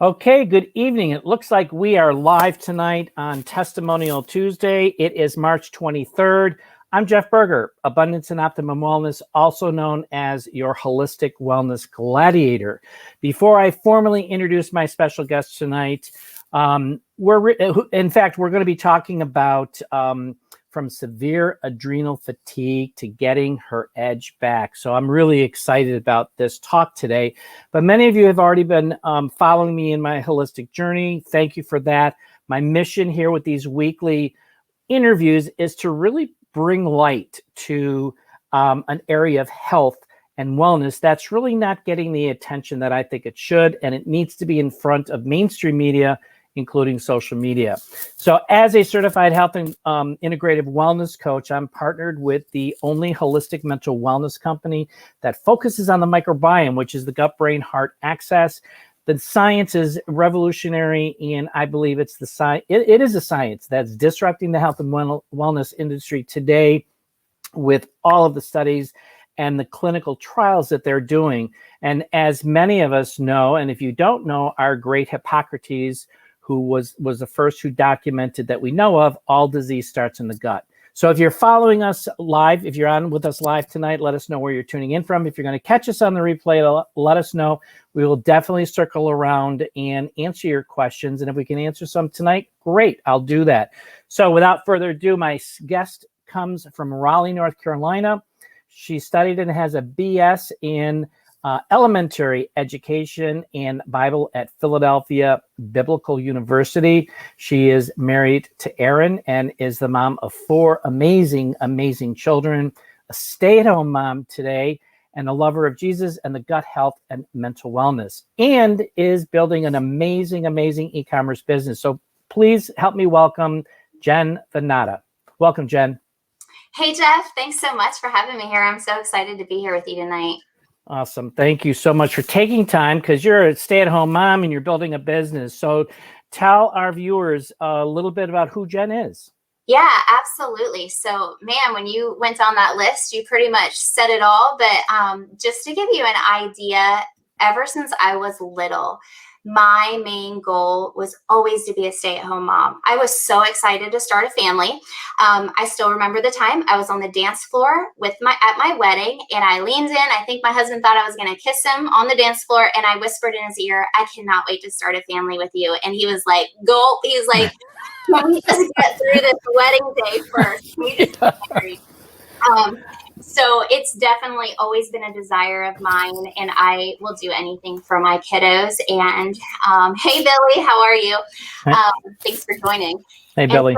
Okay, good evening. It looks like we are live tonight on Testimonial Tuesday. It is March 23rd. I'm Jeff Berger, Abundance and Optimum Wellness, also known as your Holistic Wellness Gladiator. Before I formally introduce my special guest tonight, we're going to be talking about from severe adrenal fatigue to getting her edge back. So I'm really excited about this talk today. But many of you have already been following me in my holistic journey. Thank you for that. My mission here with these weekly interviews is to really bring light to an area of health and wellness that's really not getting the attention that I think it should, and it needs to be in front of mainstream media, including social media. So as a certified health and integrative wellness coach, I'm partnered with the only holistic mental wellness company that focuses on the microbiome, which is the gut-brain-heart axis. The science is revolutionary, and I believe it's the science. It is a science that's disrupting the health and wellness industry today with all of the studies and the clinical trials that they're doing. And as many of us know, and if you don't know, our great Hippocrates, who was the first who documented that we know of, all disease starts in the gut. So if you're following us live, if you're on with us live tonight, let us know where you're tuning in from. If you're going to catch us on the replay, let us know. We will definitely circle around and answer your questions. And if we can answer some tonight, great, I'll do that. So without further ado, my guest comes from Raleigh, North Carolina. She studied and has a BS in elementary education and Bible at Philadelphia Biblical University. She is married to Aaron and is the mom of 4 amazing, amazing children, a stay-at-home mom today, and a lover of Jesus and the gut health and mental wellness, and is building an amazing, amazing e-commerce business. So please help me welcome Jen Vannatta. Welcome, Jen. Hey, Jeff. Thanks so much for having me here. I'm so excited to be here with you tonight. Awesome. Thank you so much for taking time, because you're a stay-at-home mom and you're building a business. So tell our viewers a little bit about who Jen is. Yeah, absolutely. So, man, when you went on that list, you pretty much said it all. But just to give you an idea, ever since I was little, my main goal was always to be a stay-at-home mom. I was so excited to start a family. I still remember the time I was on the dance floor at my wedding, and I leaned in. I think my husband thought I was going to kiss him on the dance floor, and I whispered in his ear, "I cannot wait to start a family with you." And he was like, "Gulp." He's like, "Can we just get through this wedding day first? We just get married." So it's definitely always been a desire of mine, and I will do anything for my kiddos. And hey, Billy, how are you? Thanks for joining. Hey, Billy.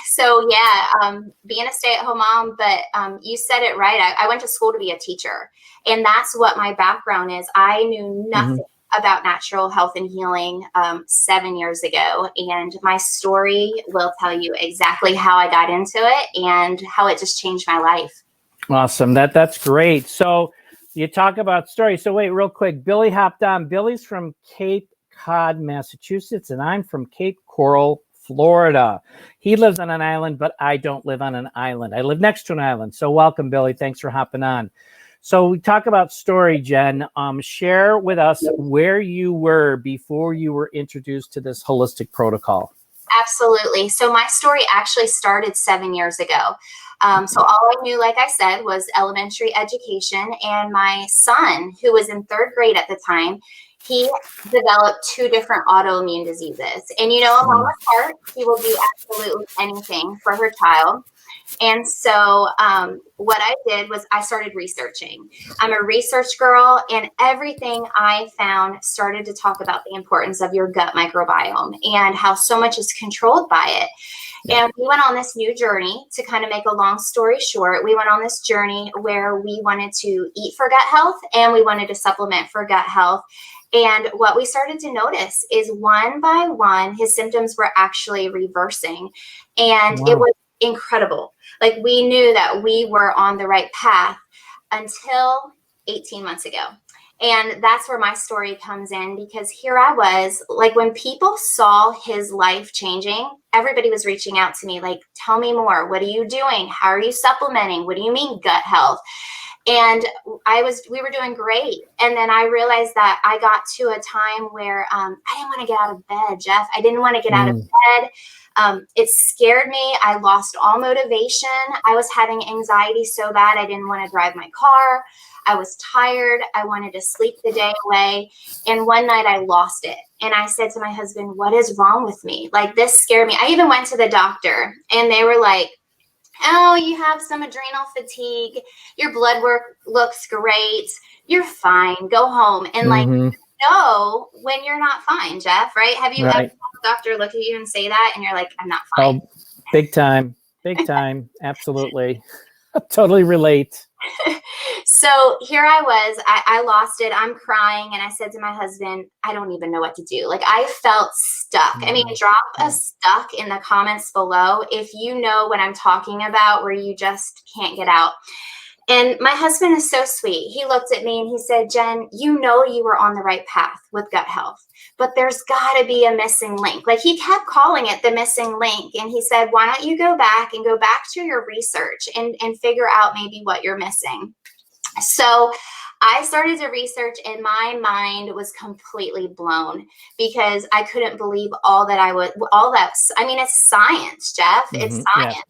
So yeah, being a stay-at-home mom, but you said it right. I went to school to be a teacher, and that's what my background is. I knew nothing about natural health and healing 7 years ago, and my story will tell you exactly how I got into it and how it just changed my life. Awesome. That's great. So you talk about story. So wait, real quick, Billy hopped on. Billy's from Cape Cod, Massachusetts, and I'm from Cape Coral, Florida. He lives on an island, but I don't live on an island. I live next to an island. So welcome, Billy. Thanks for hopping on. So we talk about story, Jen. Share with us where you were before you were introduced to this holistic protocol. Absolutely. So my story actually started 7 years ago. So all I knew, like I said, was elementary education. And my son, who was in 3rd grade at the time, he developed 2 different autoimmune diseases. And, you know, a mama's heart, he will do absolutely anything for her child. And so what I did was I started researching. I'm a research girl, and everything I found started to talk about the importance of your gut microbiome and how so much is controlled by it. And we went on this new journey. To kind of make a long story short, we went on this journey where we wanted to eat for gut health and we wanted to supplement for gut health. And what we started to notice is one by one, his symptoms were actually reversing. And it was incredible. Like, we knew that we were on the right path until 18 months ago. And that's where my story comes in, because here I was, like, when people saw his life changing, everybody was reaching out to me like, tell me more. What are you doing? How are you supplementing? What do you mean gut health? And we were doing great. And then I realized that I got to a time where I didn't want to get out of bed, Jeff. I didn't want to get out of bed. It scared me. I lost all motivation. I was having anxiety so bad I didn't want to drive my car. I was tired. I wanted to sleep the day away. And one night I lost it. And I said to my husband, what is wrong with me? Like, this scared me. I even went to the doctor and they were like, oh, you have some adrenal fatigue. Your blood work looks great. You're fine. Go home. And like, no, when you're not fine, Jeff, right? Have you ever had a doctor look at you and say that? And you're like, I'm not fine. Oh, big time. Big time. Absolutely. Totally relate. So here I was, I lost it. I'm crying. And I said to my husband, I don't even know what to do. Like, I felt stuck. I mean, drop a stuck in the comments below if you know what I'm talking about, where you just can't get out. And my husband is so sweet. He looked at me and he said, Jen, you know you were on the right path with gut health, but there's got to be a missing link. Like, he kept calling it the missing link. And he said, why don't you go back to your research and figure out maybe what you're missing. So I started to research and my mind was completely blown because I couldn't believe I mean, it's science, Jeff. It's science. Yeah.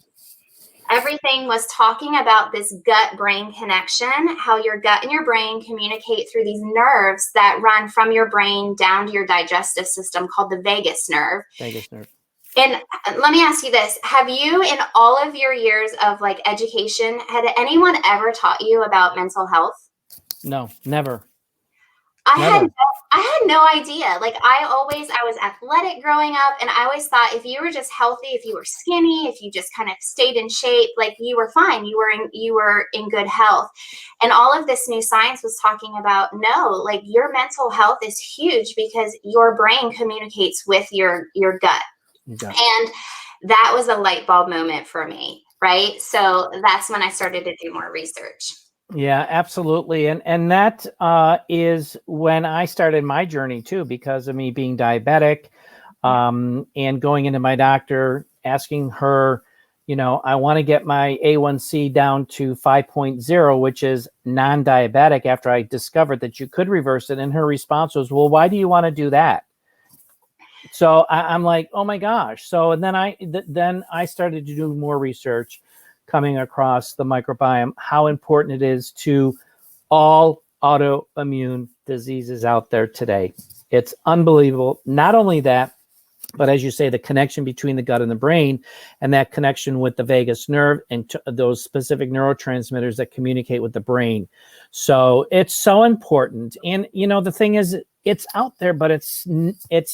Everything was talking about this gut-brain connection, how your gut and your brain communicate through these nerves that run from your brain down to your digestive system called the vagus nerve. Vagus nerve. And let me ask you this. Have you, in all of your years of like education, had anyone ever taught you about mental health? No, never. I had no idea. Like, I was athletic growing up, and I always thought if you were just healthy, if you were skinny, if you just kind of stayed in shape, like, you were fine. You were in good health. And all of this new science was talking about, no, like, your mental health is huge because your brain communicates with your gut. Yeah. And that was a light bulb moment for me, right? So that's when I started to do more research. Yeah, absolutely. And that is when I started my journey too, because of me being diabetic, and going into my doctor, asking her, I want to get my A1C down to 5.0, which is non-diabetic, after I discovered that you could reverse it. And her response was, well, why do you want to do that? So I'm like, oh my gosh. So, and then I started to do more research, coming across the microbiome, how important it is to all autoimmune diseases out there today. It's unbelievable. Not only that, but as you say, the connection between the gut and the brain, and that connection with the vagus nerve and those specific neurotransmitters that communicate with the brain. So it's so important. And, the thing is, it's out there, but it's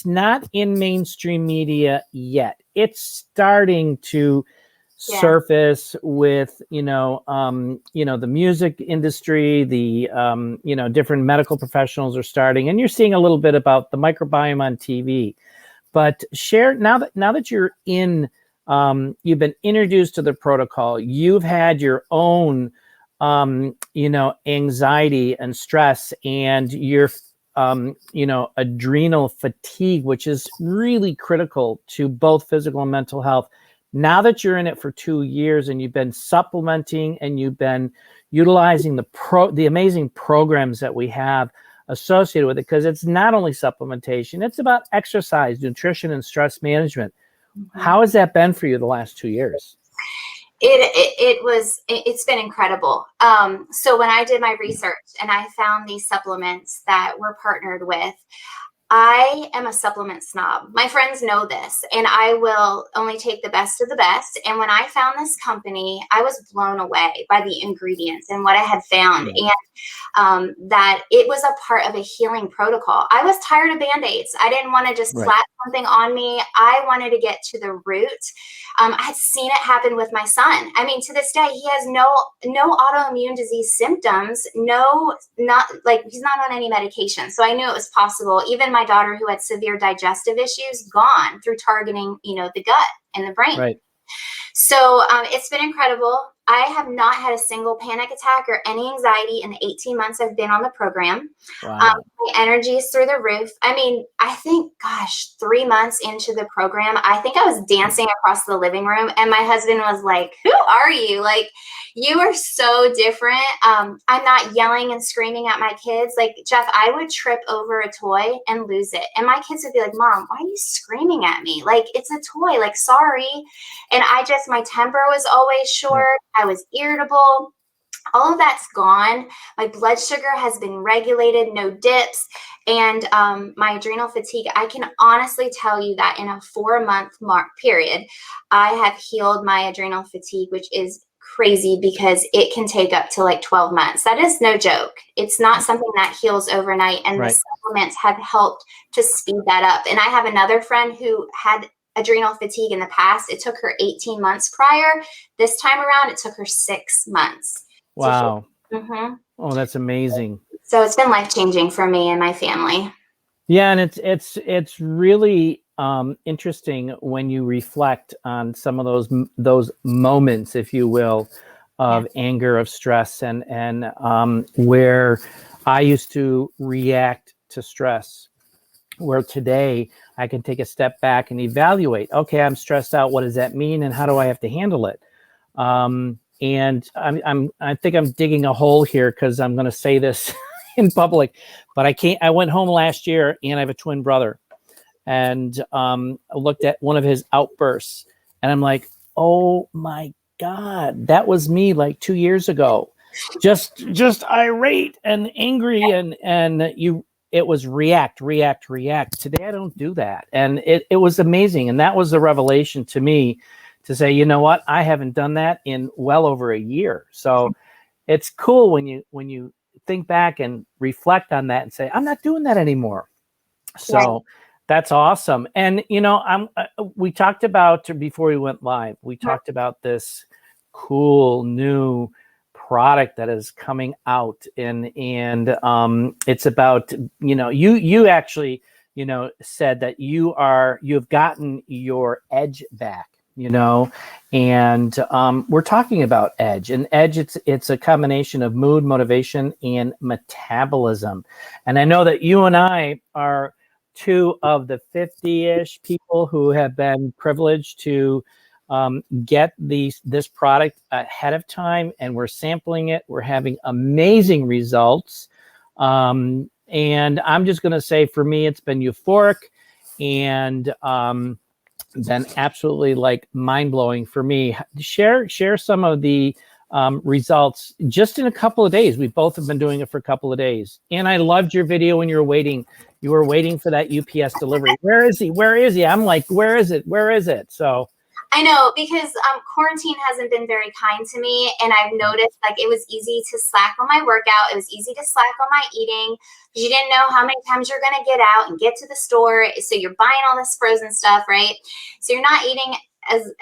not in mainstream media yet. It's starting to surface with, the music industry, the, different medical professionals are starting, and you're seeing a little bit about the microbiome on TV. But share now that you're in, you've been introduced to the protocol, you've had your own, anxiety and stress, and your, adrenal fatigue, which is really critical to both physical and mental health. Now that you're in it for 2 years and you've been supplementing and you've been utilizing the amazing programs that we have associated with it, because it's not only supplementation, it's about exercise, nutrition, and stress management. How has that been for you the last 2 years? It's been incredible. So when I did my research and I found these supplements that we're partnered with, I am a supplement snob. My friends know this, and I will only take the best of the best. And when I found this company, I was blown away by the ingredients and what I had found, and that it was a part of a healing protocol. I was tired of Band-Aids. I didn't want to just slap something on me. I wanted to get to the root. I had seen it happen with my son. I mean, to this day, he has no autoimmune disease symptoms. He's not on any medication. So I knew it was possible. Even my daughter, who had severe digestive issues, gone through targeting, the gut and the brain. Right. So it's been incredible. I have not had a single panic attack or any anxiety in the 18 months I've been on the program. Wow. My energy is through the roof. I mean, I think, gosh, 3 months into the program, I think I was dancing across the living room, and my husband was like, "Who are you? Like, you are so different." I'm not yelling and screaming at my kids. Like, Jeff, I would trip over a toy and lose it. And my kids would be like, "Mom, why are you screaming at me? Like, it's a toy, like, sorry." And my temper was always short. I was irritable. All of that's gone. My blood sugar has been regulated, no dips. And my adrenal fatigue, I can honestly tell you that in a 4-month period, I have healed my adrenal fatigue, which is crazy because it can take up to like 12 months. That is no joke. It's not something that heals overnight. And Right. the supplements have helped to speed that up. And I have another friend who had adrenal fatigue in the past. It took her 18 months prior. This time around, it took her 6 months. Wow. Mm-hmm. Oh, that's amazing. So it's been life-changing for me and my family. Yeah, and it's really interesting when you reflect on some of those moments, if you will, of anger, of stress, and where I used to react to stress, where today I can take a step back and evaluate, okay, I'm stressed out. What does that mean? And how do I have to handle it? And I think I'm digging a hole here because I'm going to say this in public, but I can't. I went home last year and I have a twin brother, and I looked at one of his outbursts and I'm like, oh my God, that was me like 2 years ago. Just irate and angry it was react. Today, I don't do that. And it was amazing. And that was the revelation to me to say, you know what? I haven't done that in well over a year. So it's cool when you think back and reflect on that and say, I'm not doing that anymore. So that's awesome. And, we talked about, before we went live, we talked about this cool new product that is coming out, and it's about, you actually, said that you've gotten your edge back, and we're talking about edge. And edge, it's a combination of mood, motivation, and metabolism. And I know that you and I are two of the 50-ish people who have been privileged to get this product ahead of time, and we're sampling it. We're having amazing results. And I'm just going to say, for me, it's been euphoric and been absolutely like mind-blowing for me. Share some of the results just in a couple of days. We both have been doing it for a couple of days. And I loved your video when you were waiting for that UPS delivery. Where is he? I'm like, where is it? So I know, because quarantine hasn't been very kind to me, and I've noticed like it was easy to slack on my workout. It was easy to slack on my eating because you didn't know how many times you're going to get out and get to the store. So you're buying all this frozen stuff, right? So you're not eating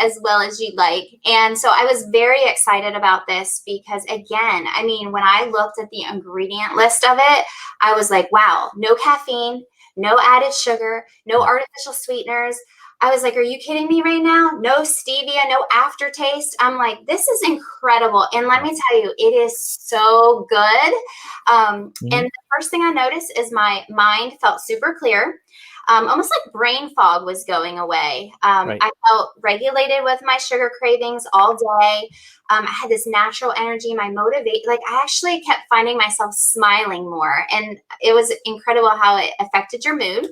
as well as you'd like. And so I was very excited about this because, again, I mean, when I looked at the ingredient list of it, I was like, wow, no caffeine, no added sugar, no artificial sweeteners. I was like, are you kidding me right now? No stevia, no aftertaste. I'm like, this is incredible. And let me tell you, it is so good. And the first thing I noticed is my mind felt super clear. Almost like brain fog was going away. I felt regulated with my sugar cravings all day. I had this natural energy, my motivate. Like, I actually kept finding myself smiling more. And it was incredible how it affected your mood.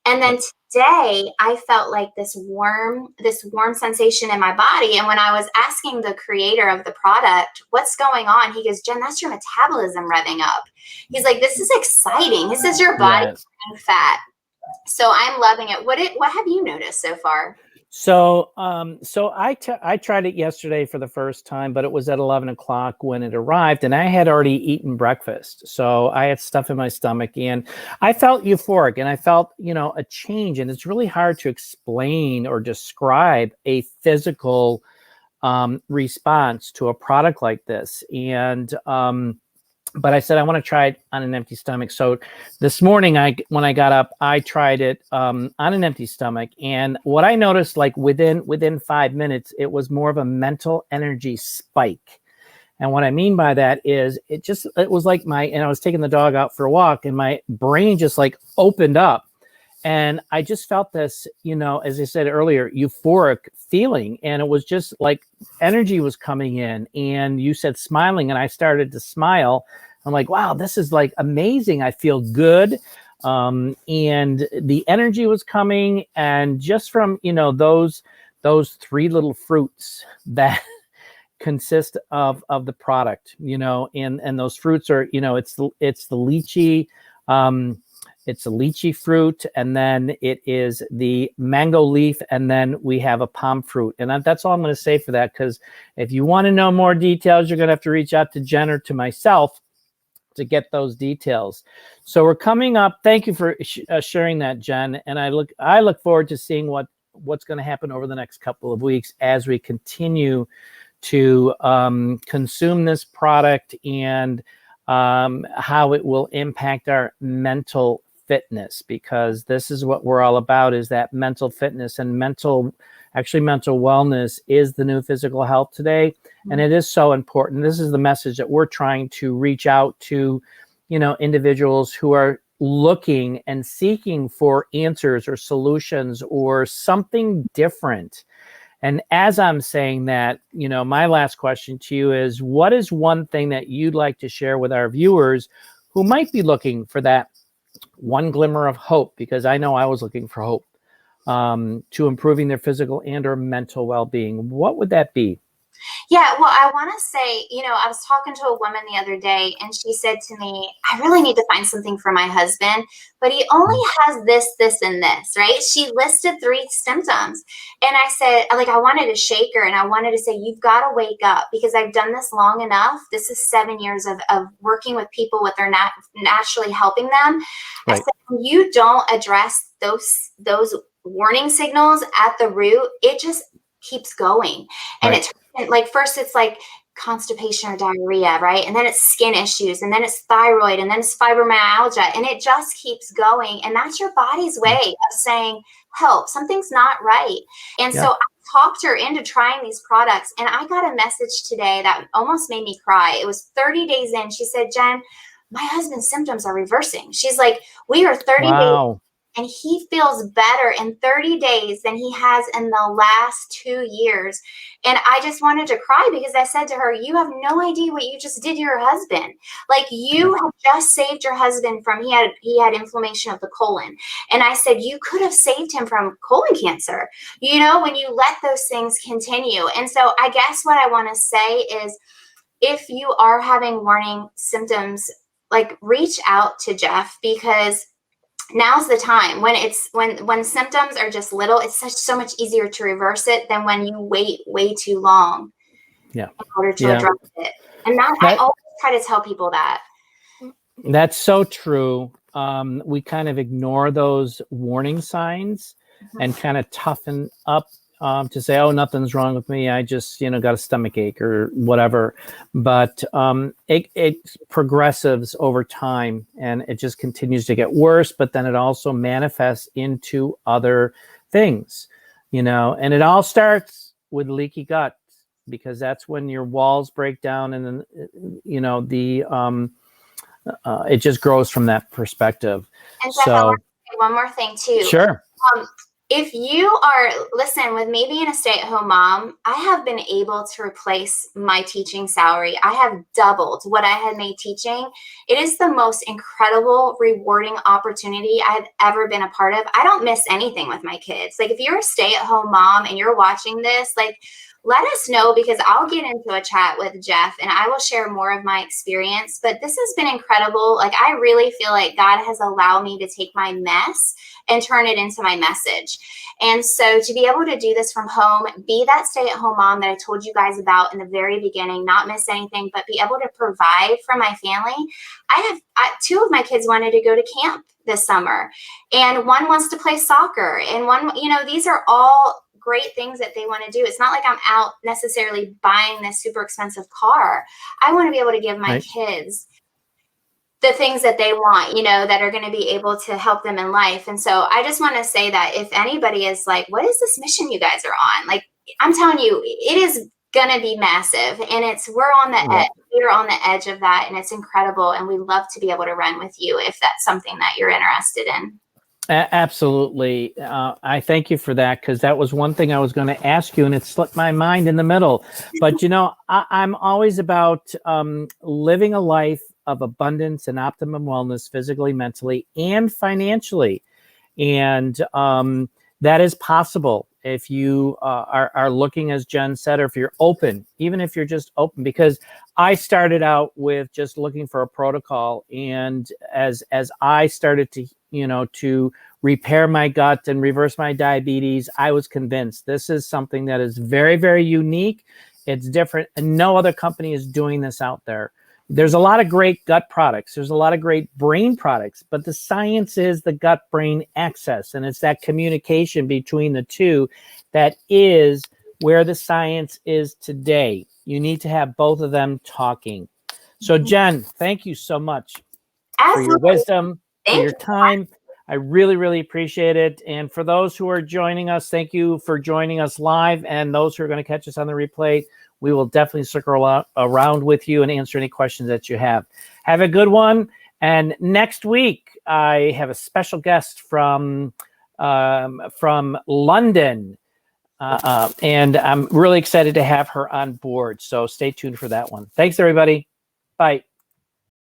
And then today I felt like this warm sensation in my body. And when I was asking the creator of the product, what's going on? He goes, Jen, that's your metabolism revving up. He's like, this is exciting. This is your body burning fat. So I'm loving it. What have you noticed so far? So I tried it yesterday for the first time, but it was at 11 o'clock when it arrived, and I had already eaten breakfast. So I had stuff in my stomach, and I felt euphoric, and I felt, a change. And it's really hard to explain or describe a physical response to a product like this. And but I said, I want to try it on an empty stomach. So this morning, when I got up, I tried it on an empty stomach. And what I noticed, like within 5 minutes, it was more of a mental energy spike. And what I mean by that is it was like and I was taking the dog out for a walk and my brain just like opened up. And I just felt this, as I said earlier, euphoric feeling. And it was just like energy was coming in, and you said smiling, and I started to smile. I'm like, wow, this is like amazing. I feel good. And the energy was coming. And just from, those 3 little fruits that consist of the product, and those fruits are, it's the lychee, it's a lychee fruit, and then it is the mango leaf, and then we have a palm fruit. And that's all I'm going to say for that, because if you want to know more details, you're going to have to reach out to Jen or to myself to get those details. So we're coming up. Thank you for sharing that, Jen. And I look forward to seeing what's going to happen over the next couple of weeks as we continue to consume this product, and how it will impact our mental fitness, because this is what we're all about, is that mental fitness, and mental wellness is the new physical health today. And it is so important. This is the message that we're trying to reach out to, individuals who are looking and seeking for answers or solutions or something different. And as I'm saying that, my last question to you is, what is one thing that you'd like to share with our viewers who might be looking for that one glimmer of hope? Because I know I was looking for hope to improving their physical and or mental well-being. What would that be? Yeah, well, I want to say, I was talking to a woman the other day, and she said to me, I really need to find something for my husband, but he only has this, this, and this, right? She listed 3 symptoms. And I said, I wanted to shake her, and I wanted to say, you've got to wake up, because I've done this long enough. This is 7 years of working with people with their naturally helping them. Right. I said, when you don't address those warning signals at the root, it just keeps going. And Right. it's like, first it's like constipation or diarrhea, right? And then it's skin issues, and then it's thyroid, and then it's fibromyalgia, and it just keeps going. And that's your body's way of saying, help, something's not right. And so I talked her into trying these products, and I got a message today that almost made me cry. It was 30 days in. She said, Jen, my husband's symptoms are reversing. She's like, we are 30 days. And he feels better in 30 days than he has in the last 2 years. And I just wanted to cry, because I said to her, you have no idea what you just did to your husband. Like, you have just saved your husband from, he had inflammation of the colon. And I said, you could have saved him from colon cancer, when you let those things continue. And so I guess what I want to say is, if you are having warning symptoms, like, reach out to Jeff, because now's the time. When symptoms are just little, it's so much easier to reverse it than when you wait way too long in order to address it. And I always try to tell people that. That's so true. We kind of ignore those warning signs and kind of toughen up to say, oh, nothing's wrong with me. I just, got a stomach ache or whatever. But it progresses over time, and it just continues to get worse. But then it also manifests into other things, and it all starts with leaky gut, because that's when your walls break down, and then, it just grows from that perspective. And Jeff, I want to say one more thing too. Sure. If you are, listen, with me being a stay-at-home mom, I have been able to replace my teaching salary. I have doubled what I had made teaching. It is the most incredible, rewarding opportunity I've ever been a part of. I don't miss anything with my kids. Like, if you're a stay-at-home mom and you're watching this, like, let us know, because I'll get into a chat with Jeff and I will share more of my experience. But this has been incredible. Like, I really feel like God has allowed me to take my mess and turn it into my message. And so to be able to do this from home, be that stay-at-home mom that I told you guys about in the very beginning, not miss anything, but be able to provide for my family. Two of my kids wanted to go to camp this summer, and one wants to play soccer, and one, these are all great things that they want to do. It's not like I'm out necessarily buying this super expensive car. I want to be able to give my kids the things that they want, you know, that are going to be able to help them in life. And so I just want to say that if anybody is like, what is this mission you guys are on? Like, I'm telling you, it is going to be massive, and we're on the edge. We're on the edge of that, and it's incredible. And we love to be able to run with you if that's something that you're interested in. Absolutely. I thank you for that, because that was one thing I was going to ask you, and it slipped my mind in the middle. But, you know, I'm always about living a life of abundance and optimum wellness, physically, mentally, and financially. And that is possible if you are looking, as Jen said, or if you're open, even if you're just open. Because I started out with just looking for a protocol, and as I started to, you know, to repair my gut and reverse my diabetes, I was convinced this is something that is very, very unique. It's different, and no other company is doing this out there. There's a lot of great gut products. There's a lot of great brain products, but the science is the gut-brain axis, and it's that communication between the two that is where the science is today. You need to have both of them talking. So, Jen, thank you so much for your wisdom, for your time. I really, really appreciate it. And for those who are joining us, thank you for joining us live. And those who are going to catch us on the replay, we will definitely circle around with you and answer any questions that you have. Have a good one. And next week, I have a special guest from London. And I'm really excited to have her on board. So stay tuned for that one. Thanks, everybody. Bye.